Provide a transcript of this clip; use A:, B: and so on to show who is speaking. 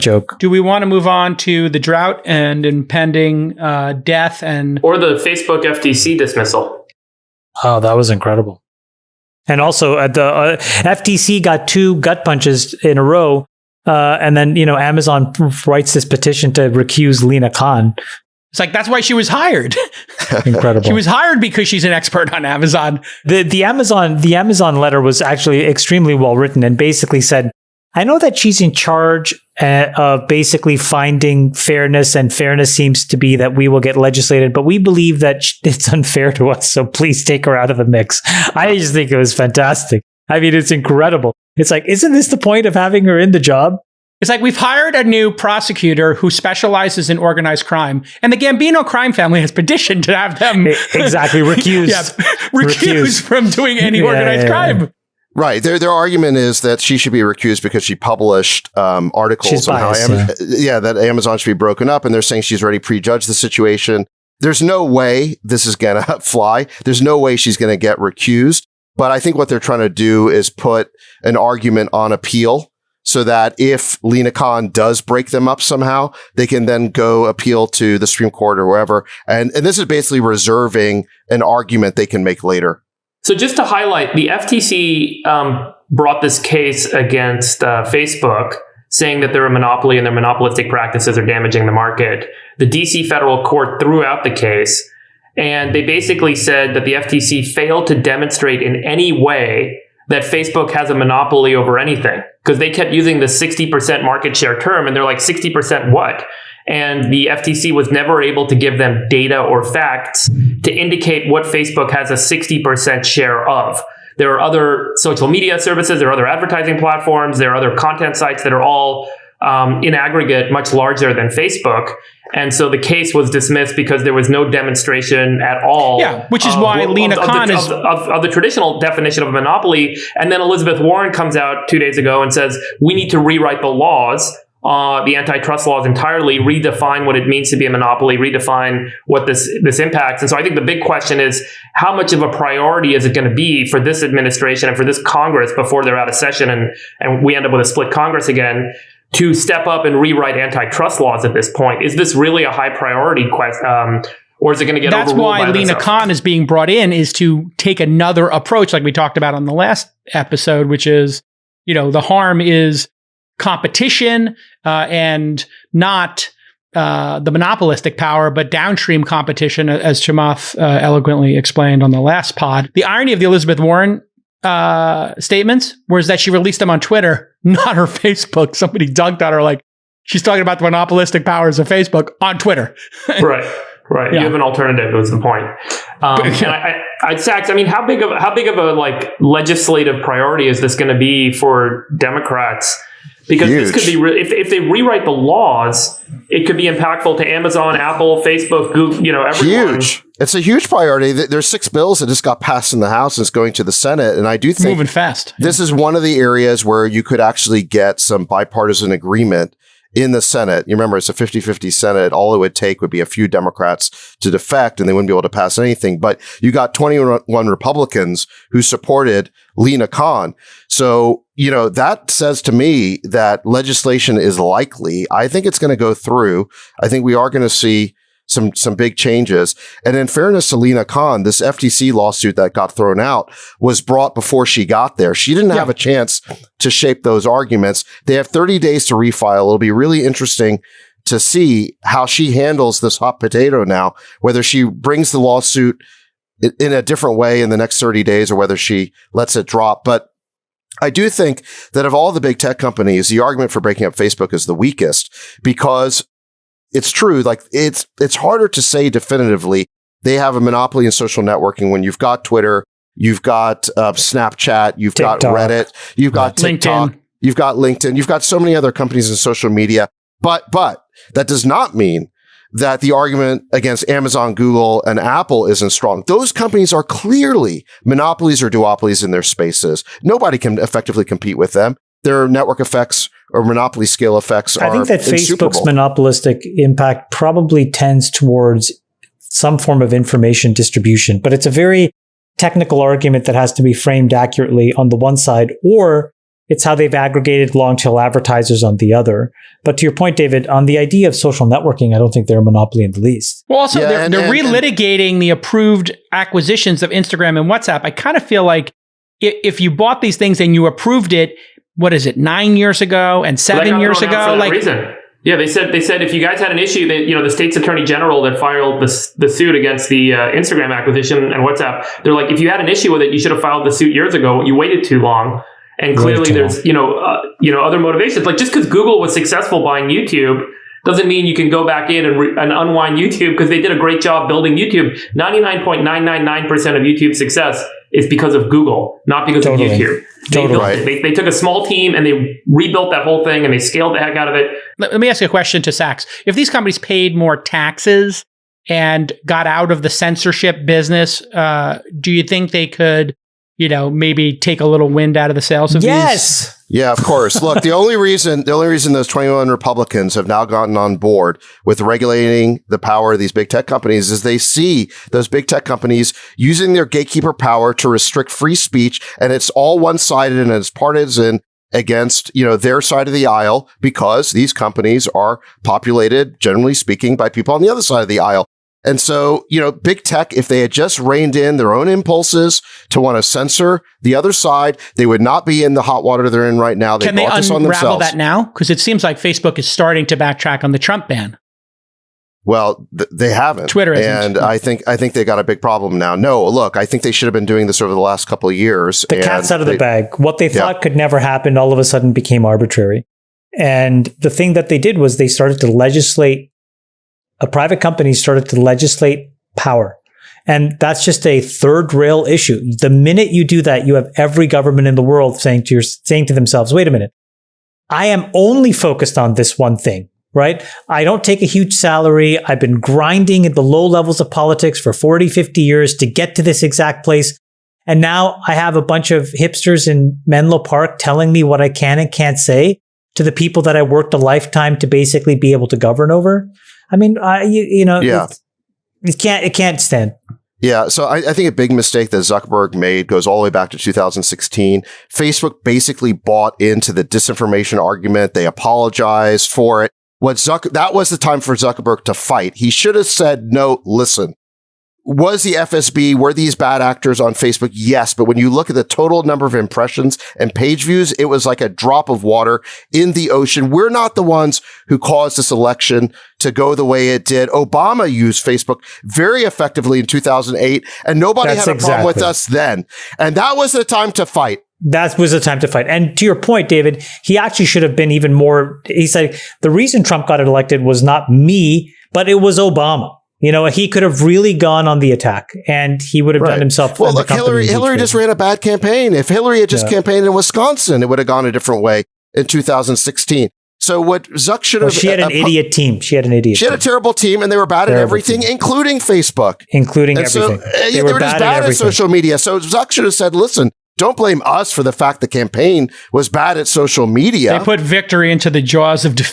A: joke.
B: Do we want to move on to the drought and impending death
C: or the Facebook FTC dismissal?
A: Oh, that was incredible. And also, the FTC got 2 gut punches in a row, and then Amazon writes this petition to recuse Lina Khan.
B: It's like, that's why she was hired.
A: Incredible.
B: She was hired because she's an expert on Amazon.
A: The Amazon letter was actually extremely well written and basically said, I know that she's in charge of basically finding fairness, and fairness seems to be that we will get legislated, but we believe that it's unfair to us, so please take her out of the mix. I just think it was fantastic. I mean, it's incredible. It's like, isn't this the point of having her in the job?
B: It's like, we've hired a new prosecutor who specializes in organized crime, and the Gambino crime family has petitioned to have them
A: exactly recused.
B: recused from doing any organized crime.
D: Right. Their argument is that she should be recused because she published articles on how that Amazon should be broken up, and they're saying she's already prejudged the situation. There's no way this is going to fly. There's no way she's going to get recused. But I think what they're trying to do is put an argument on appeal, so that if Lina Khan does break them up somehow, they can then go appeal to the Supreme Court or wherever. And this is basically reserving an argument they can make later.
C: So just to highlight, the FTC brought this case against Facebook, saying that they're a monopoly and their monopolistic practices are damaging the market. The DC federal court threw out the case, and they basically said that the FTC failed to demonstrate in any way that Facebook has a monopoly over anything, because they kept using the 60% market share term, and they're like, 60% what? And the FTC was never able to give them data or facts to indicate what Facebook has a 60% share of. There are other social media services, there are other advertising platforms, there are other content sites that are all in aggregate much larger than Facebook. And so the case was dismissed because there was no demonstration at all.
B: Yeah, which is why Lina Khan is
C: of the traditional definition of a monopoly. And then Elizabeth Warren comes out 2 days ago and says, we need to rewrite the laws, the antitrust laws entirely, redefine what it means to be a monopoly, redefine what this impacts. And so I think the big question is, how much of a priority is it going to be for this administration and for this Congress before they're out of session and we end up with a split Congress again, to step up and rewrite antitrust laws at this point? Is this really a high priority question, or is it going to get overruled?
B: That's why Lina Khan is being brought in, is to take another approach, like we talked about on the last episode, which is, the harm is competition and not the monopolistic power, but downstream competition, as Chamath eloquently explained on the last pod. The irony of the Elizabeth Warren statements was that she released them on Twitter, not her Facebook. Somebody dunked on her like, she's talking about the monopolistic powers of Facebook on Twitter.
C: Right. Yeah. You have an alternative, was the point. And Sacks, I mean, how big of a like legislative priority is this going to be for Democrats? Because this could be, if they rewrite the laws, it could be impactful to Amazon, Apple, Facebook, Google, everyone.
D: Huge. It's a huge priority. There's 6 bills that just got passed in the House and it's going to the Senate. And I do think
B: moving fast.
D: This is one of the areas where you could actually get some bipartisan agreement in the Senate. You remember, it's a 50-50 Senate. All it would take would be a few Democrats to defect and they wouldn't be able to pass anything. But you got 21 Republicans who supported Lina Khan. So, that says to me that legislation is likely. I think it's going to go through. I think we are going to see some big changes. And in fairness to Lina Khan, this FTC lawsuit that got thrown out was brought before she got there. She didn't have a chance to shape those arguments. They have 30 days to refile. It'll be really interesting to see how she handles this hot potato now, whether she brings the lawsuit in a different way in the next 30 days or whether she lets it drop. But I do think that of all the big tech companies, the argument for breaking up Facebook is the weakest, because it's true. Like, it's harder to say definitively they have a monopoly in social networking when you've got Twitter, you've got Snapchat, you've got Reddit, you've got TikTok, you've got LinkedIn, you've got so many other companies in social media. But that does not mean that the argument against Amazon, Google, and Apple isn't strong. Those companies are clearly monopolies or duopolies in their spaces. Nobody can effectively compete with them. Their network effects or monopoly scale effects are
A: I think that Facebook's monopolistic impact probably tends towards some form of information distribution, but it's a very technical argument that has to be framed accurately on the one side, or It's how they've aggregated long-tail advertisers on the other. But to your point, David, on the idea of social networking, I don't think they're a monopoly in the least.
B: Well, also, they're relitigating the approved acquisitions of Instagram and WhatsApp. I kind of feel like if you bought these things and you approved it, what is it, 9 years ago and 7 years ago?
C: For that reason. Yeah, they said if you guys had an issue that, you know, the state's attorney general that filed the suit against the Instagram acquisition and WhatsApp, they're like, if you had an issue with it, you should have filed the suit years ago. You waited too long. And clearly there's, other motivations. Like, just because Google was successful buying YouTube doesn't mean you can go back in and unwind YouTube, because they did a great job building YouTube. 99.999% of YouTube's success is because of Google, not because of YouTube. They took a small team and they rebuilt that whole thing and they scaled the heck out of it.
B: Let me ask you a question to Sacks. If these companies paid more taxes and got out of the censorship business, do you think they could, maybe take a little wind out of the sails of these?
D: Yeah, of course. Look, the only reason those 21 Republicans have now gotten on board with regulating the power of these big tech companies is they see those big tech companies using their gatekeeper power to restrict free speech, and it's all one-sided and it's partisan against, their side of the aisle, because these companies are populated, generally speaking, by people on the other side of the aisle. And so, big tech, if they had just reined in their own impulses to want to censor the other side, they would not be in the hot water they're in right now.
B: Can they unravel that now? Because it seems like Facebook is starting to backtrack on the Trump ban.
D: Well, they haven't.
B: Twitter isn't.
D: And I think they got a big problem now. No, look, I think they should have been doing this over the last couple of years.
A: The cat's out of the bag. What they thought could never happen all of a sudden became arbitrary. And the thing that they did was they started to legislate. A private company started to legislate power. And that's just a third rail issue. The minute you do that, you have every government in the world saying to themselves, wait a minute, I am only focused on this one thing, right? I don't take a huge salary. I've been grinding at the low levels of politics for 40, 50 years to get to this exact place. And now I have a bunch of hipsters in Menlo Park telling me what I can and can't say to the people that I worked a lifetime to basically be able to govern over. I mean, it can't stand.
D: Yeah. So I think a big mistake that Zuckerberg made goes all the way back to 2016. Facebook basically bought into the disinformation argument. They apologized for it. That was the time for Zuckerberg to fight. He should have said, no, listen. Was the FSB, were these bad actors on Facebook? Yes. But when you look at the total number of impressions and page views, it was like a drop of water in the ocean. We're not the ones who caused this election to go the way it did. Obama used Facebook very effectively in 2008, and nobody had a problem with us then. And that was the time to fight.
A: That was the time to fight. And to your point, David, he actually should have been even more. He said the reason Trump got elected was not me, but it was Obama. He could have really gone on the attack, and he would have done himself.
D: Well, look, Hillary just ran a bad campaign. If Hillary had just campaigned in Wisconsin, it would have gone a different way in 2016. So what Zuck should have...
A: she had an idiot team. She had a
D: terrible team, and they were bad at everything, including Facebook.
A: Including everything.
D: So, they were just bad at social media. So Zuck should have said, listen, don't blame us for the fact the campaign was bad at social media.
B: They put victory into the jaws of defeat.